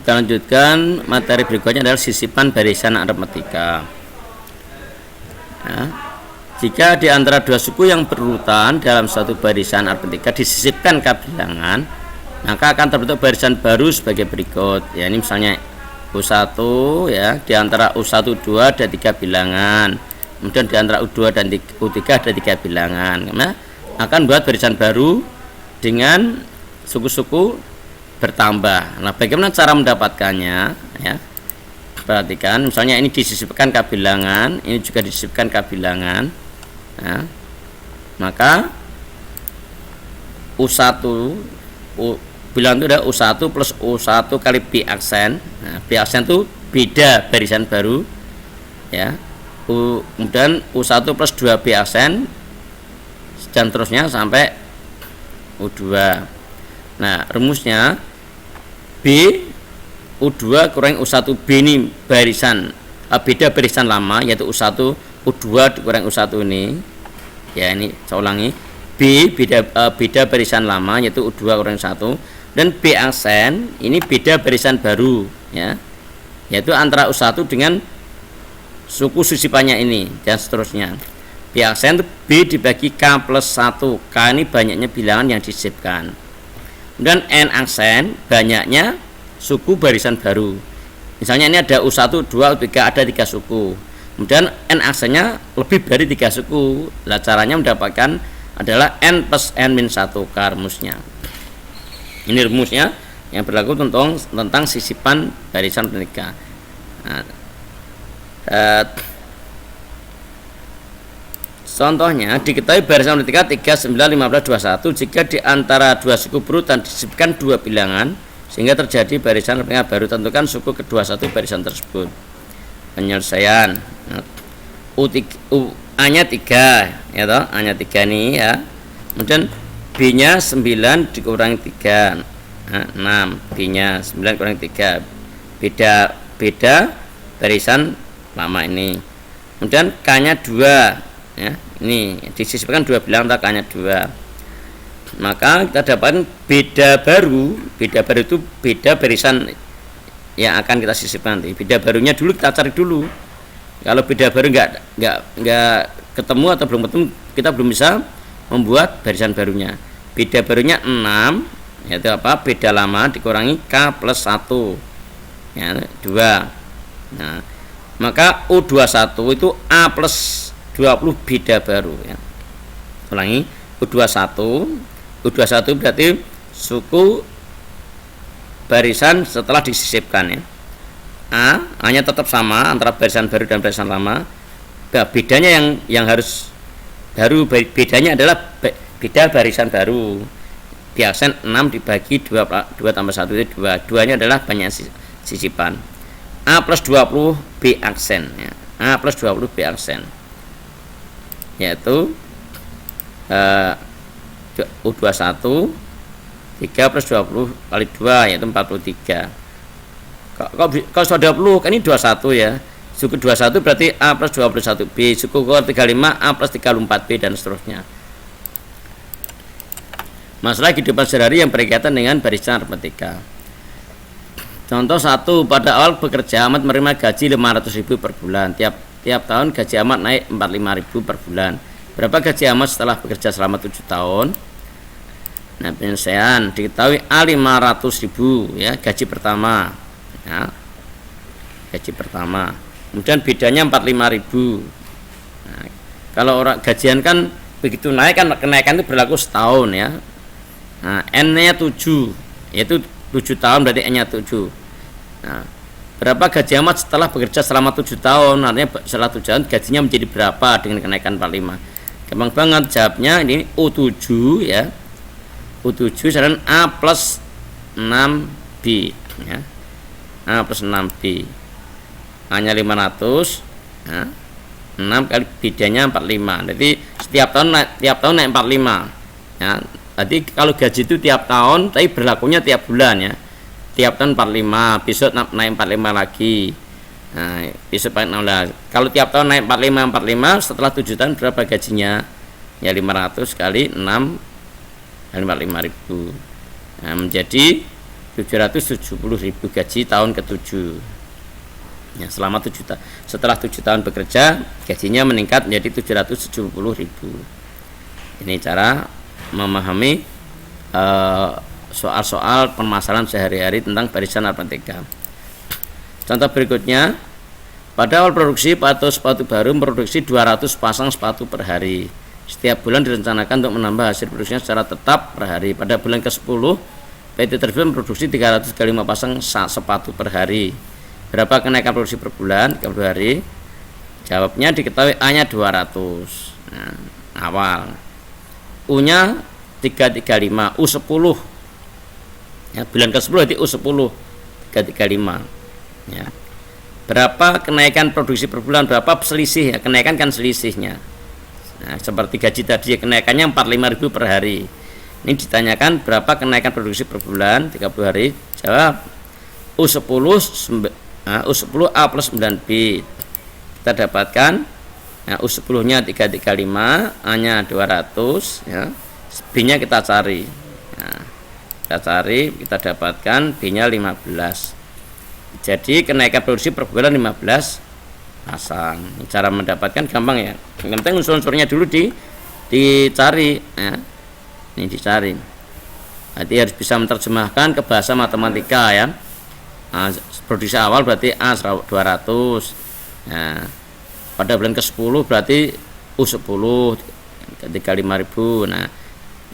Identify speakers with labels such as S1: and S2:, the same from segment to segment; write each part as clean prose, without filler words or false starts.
S1: Kita lanjutkan materi berikutnya adalah sisipan barisan aritmatika. Nah, jika di antara dua suku yang berurutan dalam satu barisan aritmatika disisipkan k bilangan, maka akan terbentuk barisan baru sebagai berikut. Ya, ini misalnya U1 ya, di antara U1 2 ada 3 bilangan. Kemudian di antara U2 dan U3 ada 3 bilangan. Nah, akan buat barisan baru dengan suku-suku bertambah. Nah, bagaimana cara mendapatkannya ya? Perhatikan, misalnya ini disisipkan k bilangan, ini juga disisipkan k bilangan. Nah, maka U1 bilangan itu adalah U1 plus U1 kali B aksen. Nah, B aksen itu beda barisan baru ya. Kemudian U1 plus 2B aksen dan terusnya sampai U2. Nah, rumusnya B U2 kurang U1B ini barisan beda barisan lama, yaitu U1 U2 kurang U1 ini. Ya, ini saya ulangi. B beda barisan lama, yaitu U2 kurang 1, dan B aksen ini beda barisan baru ya, yaitu antara U1 dengan suku sisipannya ini dan seterusnya. B aksen itu B dibagi K plus 1. K ini banyaknya bilangan yang disisipkan. Dan N aksen banyaknya suku barisan baru. Misalnya ini ada U1, 2, U3, ada 3 suku. Kemudian N aksennya lebih dari 3 suku. Nah, caranya mendapatkan adalah N plus N min 1 K rumusnya. Ini rumusnya yang berlaku tentang sisipan barisan aritmatika. Nah, contohnya diketahui barisan aritmatika 3, 9, 15, 21 jika di antara dua suku berurutan disisipkan 2 bilangan sehingga terjadi barisan aritmatika baru. Tentukan suku ke-21 barisan tersebut. Penyelesaian. A nya 3 ya toh, A nya 3 nih ya. Kemudian B nya 9 dikurangi 3, nah, 6. B nya 9 kurangi 3, beda barisan lama ini. Kemudian K nya 2 ya, ini disisipkan 2 bilangan, K nya 2. Maka kita dapatkan beda baru itu beda barisan yang akan kita sisipkan nanti. Beda barunya dulu kita cari dulu. Kalau beda baru nggak ketemu atau belum ketemu, kita belum bisa membuat barisan barunya. Beda barunya 6, yaitu apa? Beda lama dikurangi K plus 1 ya, 2. Nah, maka U21 itu A plus 20 beda baru ya. Ulangi, U21 berarti suku barisan setelah disisipkan ya. A hanya tetap sama antara barisan baru dan barisan lama. Nah, bedanya yang harus baru, bedanya adalah beda barisan baru. B aksen 6 dibagi 2 tambah 1 itu 2. 2 nya adalah banyak sisipan. A plus 20 B aksen ya. A plus 20 B aksen, yaitu U21 3 plus 20 kali 2 yaitu 43. Kalau sudah 20 kan ini 21 ya. Suku 21 berarti A plus 21B, suku ke-35 A plus 34B, dan seterusnya. Masalah kehidupan sehari-hari yang berkaitan dengan barisan aritmatika. Contoh 1, pada awal bekerja Ahmad menerima gaji 500.000 per bulan. Tiap tahun gaji Ahmad naik 45.000 per bulan. Berapa gaji Ahmad setelah bekerja selama 7 tahun? Nah, penyelesaian diketahui A 500.000 ya, gaji pertama ya, gaji pertama. Kemudian bedanya 45.000. Nah, kalau orang gajian kan begitu naik kan, kenaikan itu berlaku setahun ya. Nah, N nya 7, yaitu 7 tahun berarti N nya 7. Nah, berapa gaji Ahmad setelah bekerja selama 7 tahun? Artinya setelah 7 tahun gajinya menjadi berapa dengan kenaikan 45? Gampang banget jawabnya, ini U7 ya. U7 dan A plus 6B ya. A plus 6B, A nya 500 ya. 6 kali bedanya 45, jadi tiap tahun naik 45 ya. Jadi kalau gaji itu tiap tahun, tapi berlakunya tiap bulan ya. Tiap tahun 45, besok naik 45 lagi. Nah, besok naik 16. Kalau tiap tahun naik 45, setelah 7 tahun berapa gajinya? Ya 500 kali 6 kali 45.000. Nah, menjadi 770.000 gaji tahun ke-7. Ya, setelah 7 tahun bekerja, gajinya meningkat menjadi 770.000. Ini cara memahami soal-soal permasalahan sehari-hari tentang barisan aritmatika. Contoh berikutnya, pada awal produksi Pato Sepatu Baru memproduksi 200 pasang sepatu per hari. Setiap bulan direncanakan untuk menambah hasil produksinya secara tetap per hari. Pada bulan ke-10, PT tersebut memproduksi 305 pasang sepatu per hari. Berapa kenaikan produksi per bulan per hari? Jawabnya diketahui A-nya 200. Nah, awal. U-nya 335, U10. Ya, bulan ke-10 berarti U10 335. Ya. Berapa kenaikan produksi per bulan? Berapa selisih? Ya, kenaikan kan selisihnya. Nah, seperti gaji tadi kenaikannya 45.000 per hari. Ini ditanyakan berapa kenaikan produksi per bulan 30 hari. Jawab U10 A plus 9B. Kita dapatkan U10 nya 335, A nya 200 ya. B nya kita cari. Kita dapatkan B nya 15. Jadi kenaikan produksi per bulan 15 pasang. Cara mendapatkan gampang ya. Yang penting unsur-unsurnya dulu dicari ya. Ini dicari. Nanti harus bisa menerjemahkan ke bahasa matematika ya. Produksi awal berarti A 200. Nah, pada bulan ke-10 berarti U10 35.000. Nah,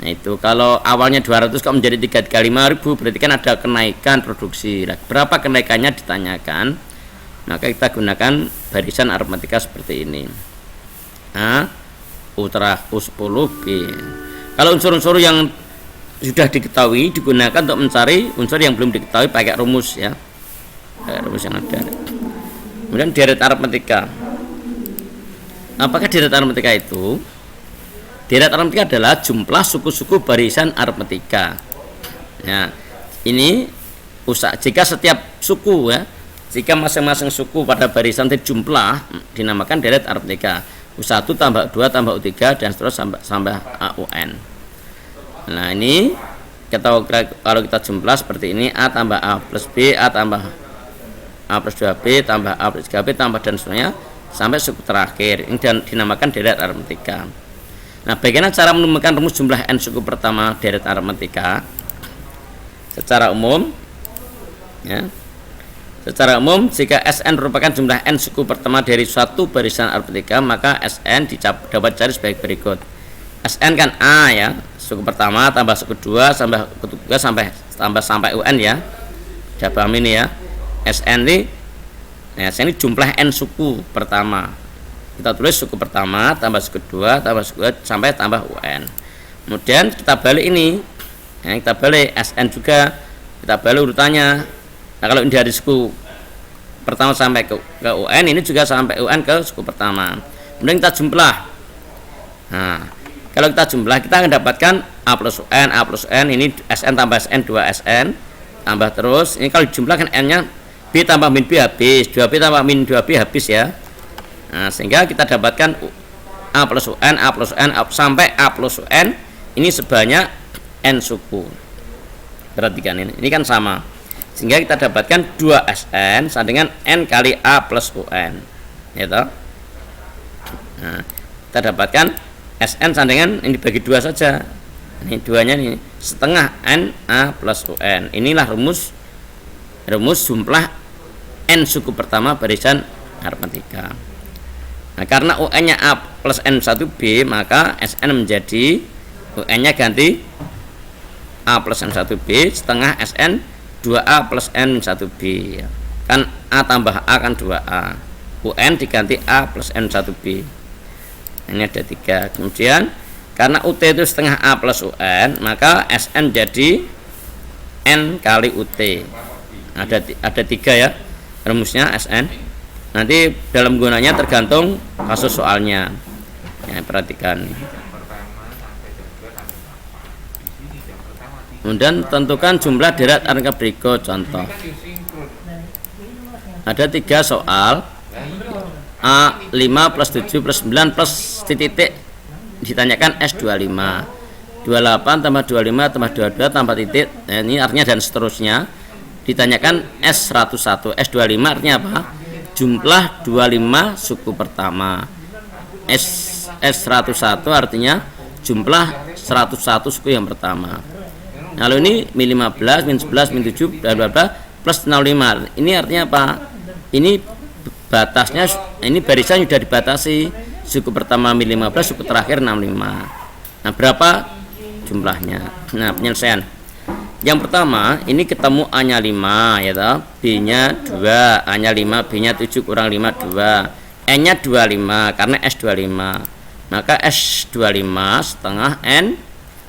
S1: itu kalau awalnya 200 kok menjadi 335.000 berarti kan ada kenaikan produksi. Nah, berapa kenaikannya ditanyakan? Maka kita gunakan barisan aritmatika seperti ini. A U10 B. Kalau unsur-unsur yang sudah diketahui digunakan untuk mencari unsur yang belum diketahui pakai rumus ya. Rumus yang ada. Kemudian deret aritmatika. Apakah deret aritmatika itu? Deret aritmatika adalah jumlah suku-suku barisan aritmatika. Ya, ini jika setiap suku ya, jika masing-masing suku pada barisan jumlah dinamakan deret aritmatika. U1 tambah 2 tambah U3 dan seterusnya sampai AUN. Nah, ini kalau kita jumlah seperti ini, A tambah A plus B, A tambah A plus 2B tambah A plus 3B tambah dan seterusnya sampai suku terakhir. Ini dinamakan deret aritmatika. Nah, bagaimana cara menemukan rumus jumlah n suku pertama deret aritmatika? Secara umum ya. Secara umum, jika Sn merupakan jumlah n suku pertama dari suatu barisan aritmatika, maka Sn dapat cari sebagai berikut. Sn kan A ya, suku pertama tambah suku 2 sampai suku 3 sampai UN ya. Sudah paham ini ya. Sn ini jumlah n suku pertama. Kita tulis suku pertama tambah suku 2 tambah suku 2 sampai tambah UN. Kemudian kita balik ini. Ya, kita balik Sn juga, kita balik urutannya. Nah, kalau ini dari suku pertama sampai ke UN, ini juga sampai UN ke suku pertama. Kemudian kita jumlah. Nah, kalau kita jumlah, kita akan dapatkan A plus UN, ini Sn tambah Sn 2Sn tambah terus. Ini kalau dijumlahkan n-nya B tambah min B habis, 2B tambah min 2B habis ya. Nah, sehingga kita dapatkan A plus UN sampai A plus UN ini sebanyak n suku. Perhatikan ini kan sama. Sehingga kita dapatkan 2Sn sama dengan n kali A plus UN. Gitu. Nah, kita dapatkan Sn sama dengan ini bagi 2 saja. Ini 2-nya ini setengah n A plus UN. Inilah rumus jumlah n suku pertama barisan aritmatika. Nah, karena UN-nya A plus N1B, maka Sn menjadi UN-nya ganti A plus N1B setengah Sn 2A plus N1B. Kan A tambah A kan 2A. UN diganti A plus N1B. Ini ada 3. Kemudian karena UT itu setengah A plus UN, maka Sn jadi N kali UT. Ada 3 ya rumusnya Sn. Nanti dalam gunanya tergantung kasus soalnya. Ya, perhatikan. Kemudian tentukan jumlah deret aritmatika berikut. Contoh. Ada 3 soal. A5 plus 7 plus 9 plus titik ditanyakan S25. 28 tambah 25 tambah 22 tambah titik. Nah, ini artinya dan seterusnya. Ditanyakan S101. S25 artinya apa? Jumlah 25 suku pertama. S101 artinya jumlah 101 suku yang pertama. Lalu ini min 15, min 11, min 7, bla bla bla plus 65. Ini artinya apa? Ini batasnya, ini barisan sudah dibatasi. Suku pertama min 15, suku terakhir 65. Nah, berapa jumlahnya? Nah, penyelesaian. Yang pertama, ini ketemu A-nya 5 ya toh, B-nya 2, A-nya 5, B-nya 7 kurang 5 2. N-nya 25 karena S25. Maka S25 setengah N,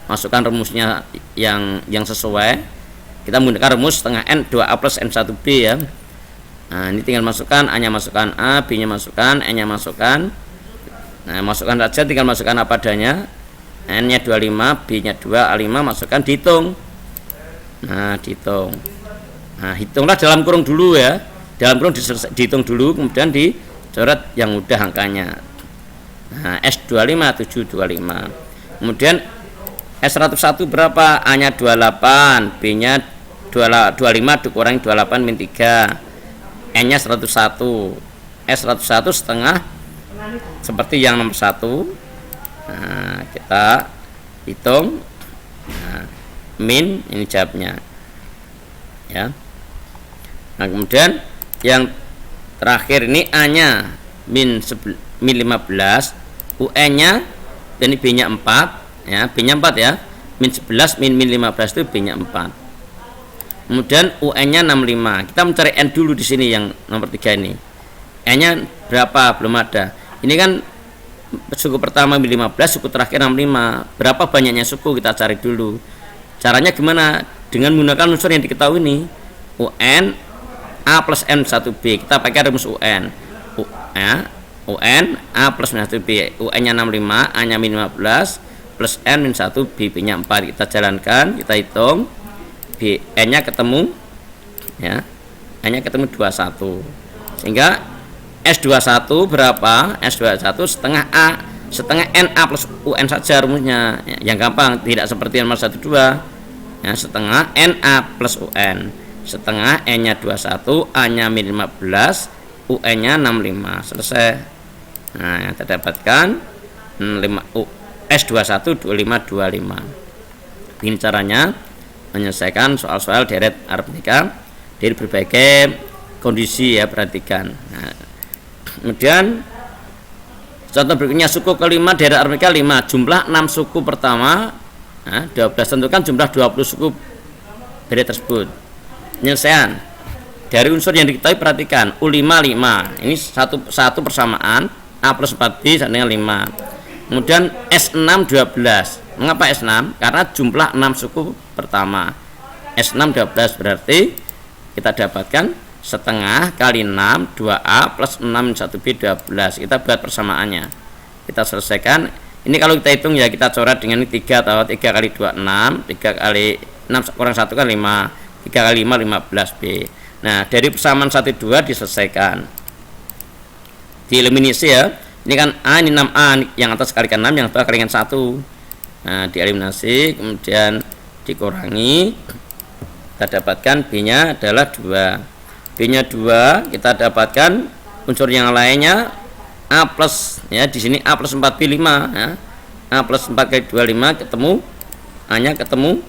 S1: masukkan rumusnya yang sesuai. Kita menggunakan rumus setengah N 2A plus N1B ya. Nah, ini tinggal masukkan, A-nya masukkan A, B-nya masukkan, N-nya masukkan. Nah, masukkan saja, tinggal masukkan apa adanya. N-nya 25, B-nya 2, A5, masukkan, dihitung. Nah, dihitung. Nah, hitunglah dalam kurung dulu ya. Dalam kurung dihitung dulu, kemudian dicoret yang udah angkanya. Nah, S25 725. Kemudian S101 berapa? A-nya 28, B-nya 25 dikurangi 28 min 3. N-nya 101. S101 setengah seperti yang nomor 1. Nah, kita hitung. Nah, min ini jawabnya. Ya. Nah, kemudian yang terakhir ini A-nya min 15, UN-nya dan B-nya 4 ya, B-nya 4 ya. Min 11 min 15 itu B-nya 4. Kemudian UN-nya 65. Kita mencari N dulu di sini yang nomor 3 ini. N-nya berapa? Belum ada. Ini kan suku pertama min 15, suku terakhir 65. Berapa banyaknya suku kita cari dulu. Caranya gimana? Dengan menggunakan unsur yang diketahui ini. UN A plus N1B. Kita pakai rumus UN. UN A plus N1B. UN-nya 65, A-nya min 15 plus N min 1, B-nya 4. Kita jalankan, kita hitung. N-nya ketemu ya. N-nya ketemu 21. Sehingga S21 berapa? S21 setengah A, setengah NA plus UN saja rumusnya. Ya, yang gampang, tidak seperti nomor 12. Ya, setengah NA plus UN. Setengah N-nya 21, A-nya min 15, UN-nya 65. Selesai. Nah, yang terdapatkan S21 2525. Begini caranya menyelesaikan soal-soal deret aritmatika dari berbagai kondisi ya, perhatikan. Nah, kemudian contoh berikutnya, suku kelima deret aritmatika 5, jumlah 6 suku pertama. Nah, 12, tentukan jumlah 20 suku deret tersebut. Penyelesaian dari unsur yang diketahui, perhatikan U5 5. Ini satu persamaan A plus 4B sama dengan 5. Kemudian S6 12. Mengapa S6? Karena jumlah 6 suku pertama. S6 12 berarti kita dapatkan setengah kali 6 2A plus 6 1B 12. Kita buat persamaannya. Kita selesaikan. Ini kalau kita hitung ya, kita coret dengan 3 atau 3 kali 2 6, 3 kali 6 kurang 1 kan 5, 3 kali 5 15B. Nah, dari persamaan 1 2 diselesaikan. Dieliminasi ya. Ini kan A, ini 6A, yang atas kalikan 6, yang bawah kalikan 1. Nah, dieliminasi, kemudian dikurangi, kita dapatkan B-nya adalah 2. B-nya 2, kita dapatkan unsur yang lainnya A plus ya, di sini A plus 4B 5 ya. A plus 4 kali 2 5, ketemu A-nya ketemu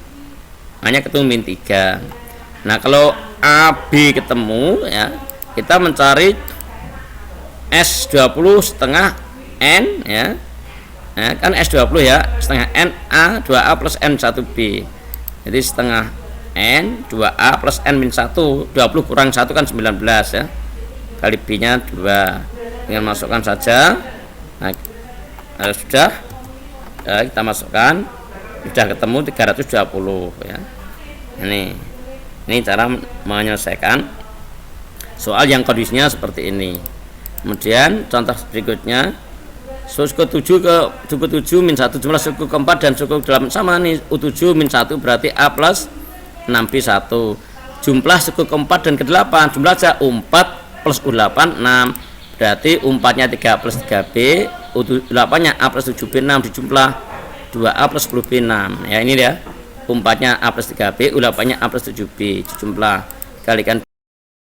S1: min 3. Nah, kalau A B ketemu ya, kita mencari S20 setengah N ya. Nah, kan S20 ya, setengah N A 2A plus N 1B. Jadi setengah N 2A plus N min 1, 20 kurang 1 kan 19 ya. Kali B nya 2. Tinggal masukkan saja. Nah, sudah ya, kita masukkan, sudah ketemu 320 ya. Ini cara menyelesaikan soal yang kondisinya seperti ini. Kemudian contoh berikutnya, suku 7 ke suku 7 min 1, jumlah suku keempat dan suku 8 sama nih. U7 min 1 berarti A plus 6B1. Jumlah suku keempat dan ke-8, jumlah saja U4 plus U8 6, berarti U4 nya 3 plus 3B, U8 nya A plus 7B 6, dijumlah 2A plus 10B 6. Ya ini dia. U4-nya A plus 3B, U8-nya A plus 7B. Jumlah kalikan